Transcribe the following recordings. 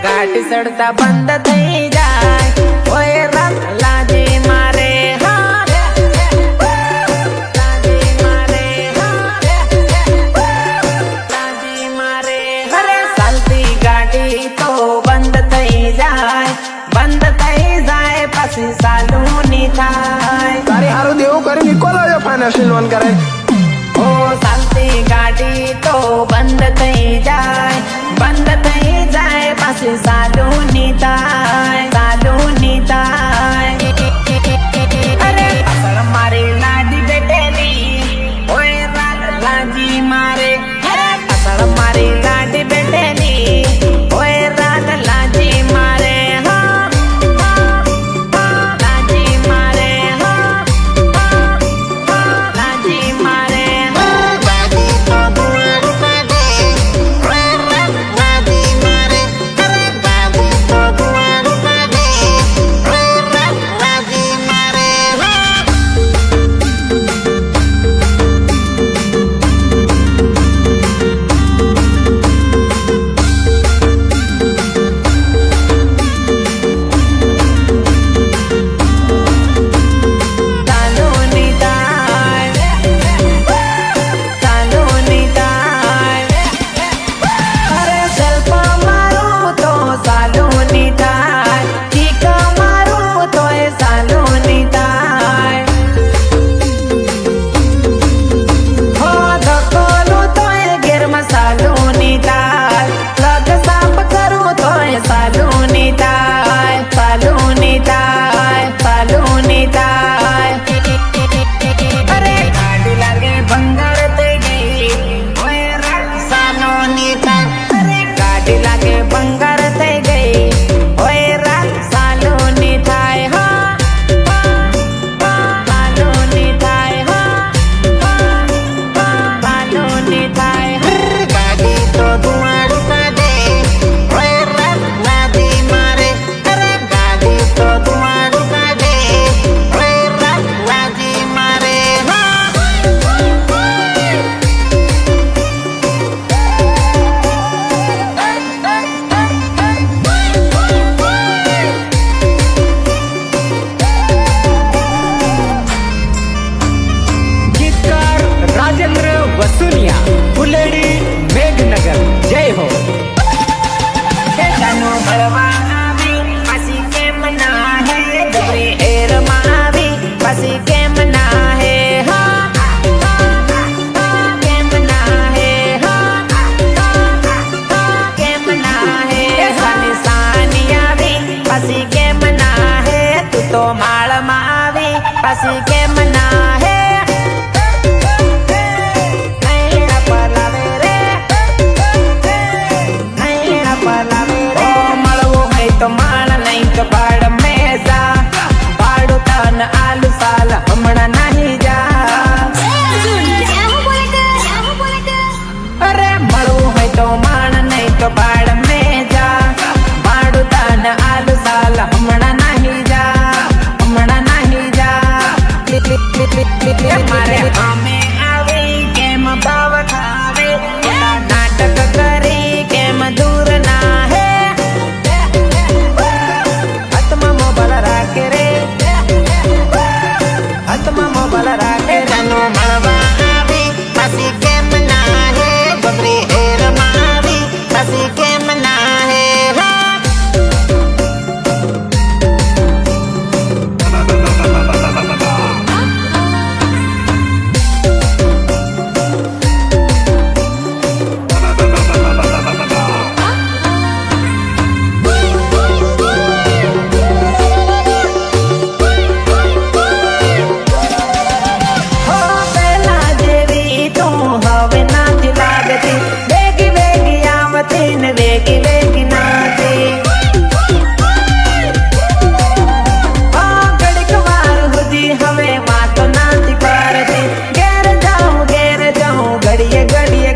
घाट चढ़ता बंद थई जाए ओए रात लाजी मारे लाजी मारे लाजी मारे अरे चलती गाड़ी तो बंद थई जाए पाછી चालू नी थाय તારે હારું દેવું કરીને કોલો ફાઇનાન્શિયલ લોન કરે ओ चलती गाड़ी तो बंद थई जाए पाછી चालू नी थाय अरे असर मारी लाडी बेटेली ओए रात लाजी मारे असर मारी लाडी बेटेली ओए रात लाजी मारे लाजी मारे लाजी मारे गाड़ी तो दुआर पाडे ओए रात लाजी मारे अरे गाड़ी तो दुआर पाडे ओए रात लाजी मारे चालू नी थाय अरे सेल्फ मारू तो चालू नी थाय किक मारू तो चालू नी थाय हो धकोलू तो गेर चालू नी थाय प्लग साफ करू तो चालू नी थाय अरे गाड़ी लागे बंगार ते गई ओए रात चालू नी थाय अरे गाड़ी लागे बंगार ते गई ओए रात चालू नी थाय चालू नी थाय चालू नी थाय गाड़ी तो दुआर पाडे ओए रात लाजी मारे अरे गाड़ी तो दुआर पाडे ओए रात लाजी मारे गीतकार राजेंद्र वसुनिया फुलेडी मेघनगर जय हो जानो भरवा आवी पासी के मना है डबरी एर मावी पासी के मना है के मना है सानी सानी आवी पासी के मना है तू तो माल मावी पासी के मना है नैना पलावे रे नैना पलावे रे ओ मळवो है तो माळ नहीं तो बाड़ में जा बाड़ू तन आलू साल हमणा नहीं जा अरे मळवो है तो माळ नहीं तो बाड़ में जा बाड़ू तन आलू साल हमणा नहीं जा मारे हमें आवे केम भाव खावे नाटक करी केम दूर ना है आत्मा मोबाइल राखे रे आत्मा मोबाइल राखे जानो मळवा आवी पासी के मना है बबरी हेर मावी पासी के मना है हो पेला जेवी तू हवे नाची लागती वेगी वेगी आवती न वेगी वेगी नाची ओ घड़ीक वार हुदी हवे वातो नाची करती घेर जाऊं घड़िए घड़िए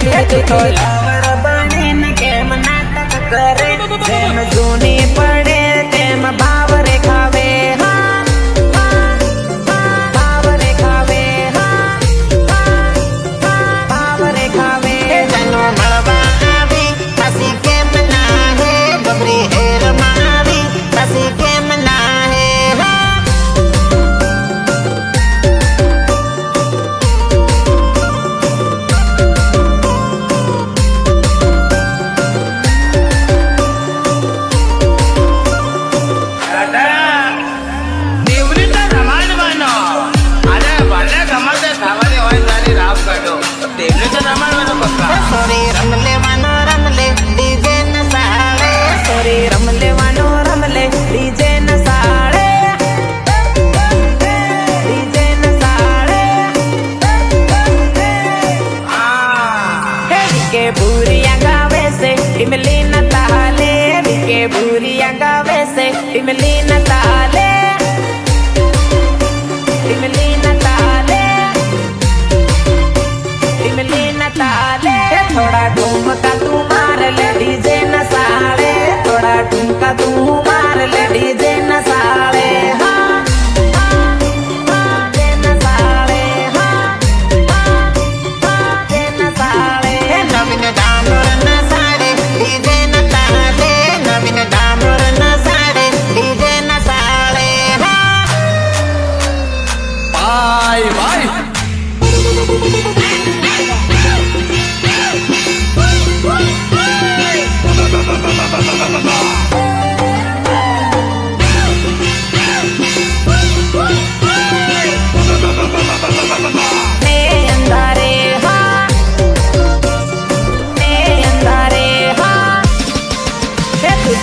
कहती तो लावड़ बने न केम नाटक करे जेम जूनी पड़े तेम भाव रे खावे भाव रे खावे जानो विके भूरिया गावे से इमली न ताले विके भूरिया गावे से इमली न ताले इमली न ताले इमली न ताले थोड़ा ठुमका तू मार ले डीजे न साड़े थोड़ा ठुमका तू मार ले डीजे न साड़े નવીન ડામર ના સાડે ડીજે ન તાલે નવીન ડામર ના સાડે ડીજે ન તાલે ભાઈ ભાઈ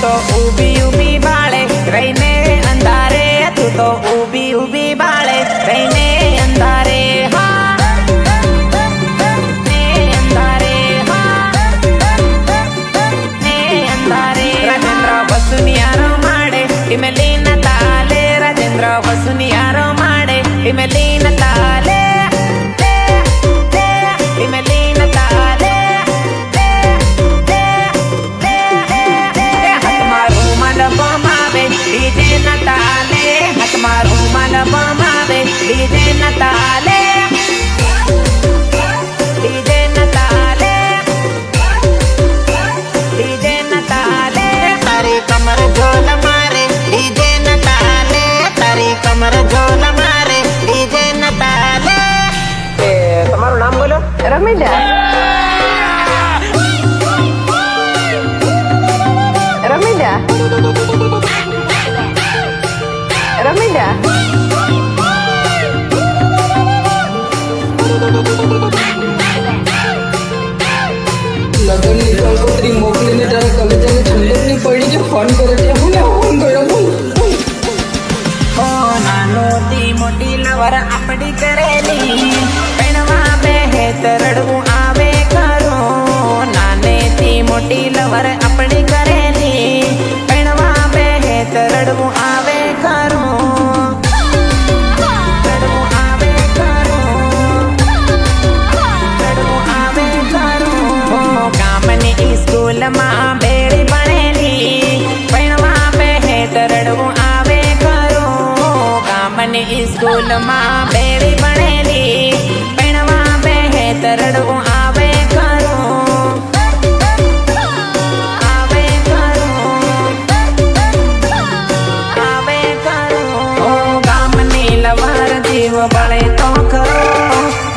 तो ऊबी ऊबी बाळे रहीने अंधारे तू तो ऊबी ऊबी बाळे रहीने अंधारे अंधारे अंधारे राजेंद्र वसुनियारो माडे इमली न ताले राजेंद्र वसुनियारो माडे इमली न ताले इमली न ताले डीजे न ताले हाथ मारू मन बमावे डीजे न ताले डीजे न ताले डीजे न ताले તારી કમર ઝોલ મારે ડીજે ન તાલે તારી કમર ઝોલ મારે ડીજે ન તાલે તમારું નામ બોલો રમીલા રમીલા રમીલા લગ્નની કંકોત્રી મોકલીને તારા કલેજાને ઠંડકની પડી છે ફોન કરે છે હું ને ફોન કર્યો બોલ ओ नानो दी मोटी लवर अपनी करेली पेणवा बेहे तरड़ू आवे करो नाने दी मोटी लवर अपनी करेली पेणवा बेहे तरड़ू आवे करो तरड़ू आवे करो तरड़ू आवे करो कामनी स्कूल मां बेड़ी बनेली पेणवा बेहे तरड़ू आवे कामनी स्कूल मां बेड़ी बनेली पेणवा बेहे तरड़ू आवे करो आवे करो आवे करो कामनी लवर जीव बळे तो करो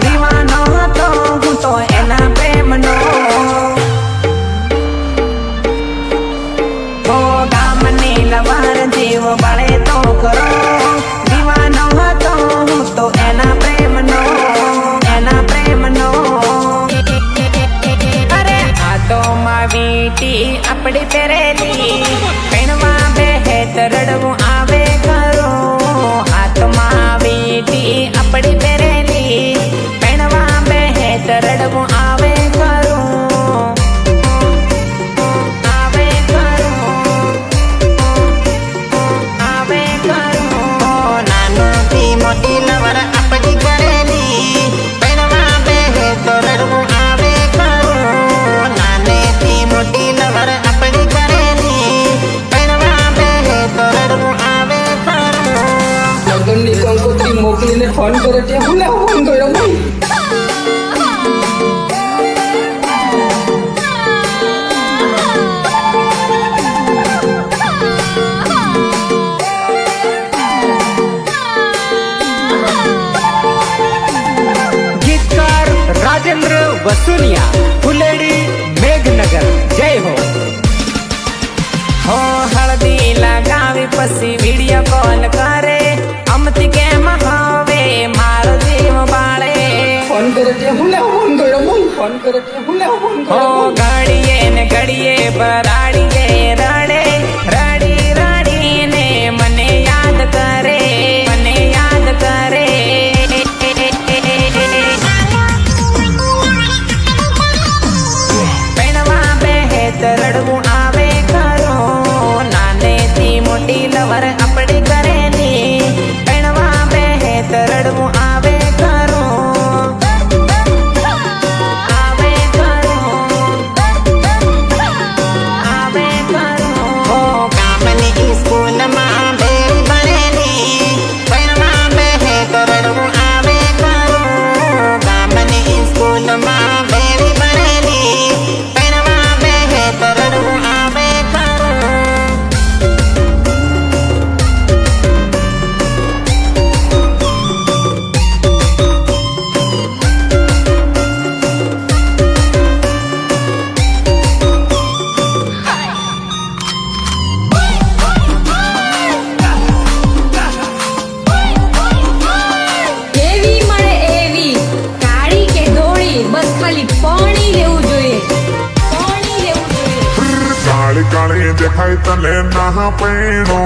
दीवानो तो हूँ तो एना प्रेमनो कामनी लवर जीव बळे तो करो दीवानो હતો હું તો એના પ્રેમનો અરે આ તો માવીટી આપડી પહેરેલી પેણવા બેહે તરડવું આવે કરો આ તો માવીટી આપડી પહેરેલી પેણવા બેહે તરડવું આવે કરો આવે કરો આવે કરો નાનોથી મોટી લવર આપણી કરેલી પેણવા બેહે તો રડવું આવે કરું નાનેથી મોટી લવર આપણી કરેલી પેણવા બેહે તો રડવું આવે કરું લગ્નની કંકોત્રી મોકલીને ફોન કરે છે હું ને ફોન કર્યો બોલ गीतकार राजेंद्र वसुनिया फुलेड़ी मेघनगर जय हो हो हळदी लगावी पसी वीडियो कॉल करे अमती केम हवे मारो जीव बाळे ફોન કરે છે હું ને ફોન કર્યો બોલ ફોન કરે છે હું ને ફોન हो કર્યો બોલ घड़िए ने घड़िए बराड़िए रड़े रड़ी रड़ी ने मने याद करे मने याद करे તો રડવું આવે ખરું. નાનેથી મોટી લવર આપણી કરેલી, પૈણવા બેહે તો રડવું આવે ખરું. આવે ખરું, આવે ખરું. ઓ ગામની સ્કૂલમાં બેલ ભરેલી, પૈણવા બેહે તો રડવું આવે ખરું. ગામની સ્કૂલમાં બેલ ભરેલી, પૈણવા બેહે તો રડવું આવે ખરું. કેવી મળે એવી, કાળી કે ધોળી, બસ ખાલી પાણી લેવું જોઈએ, પાણી લેવું જોઈએ. કાળી કાળી દેખાય તને ના પૈણો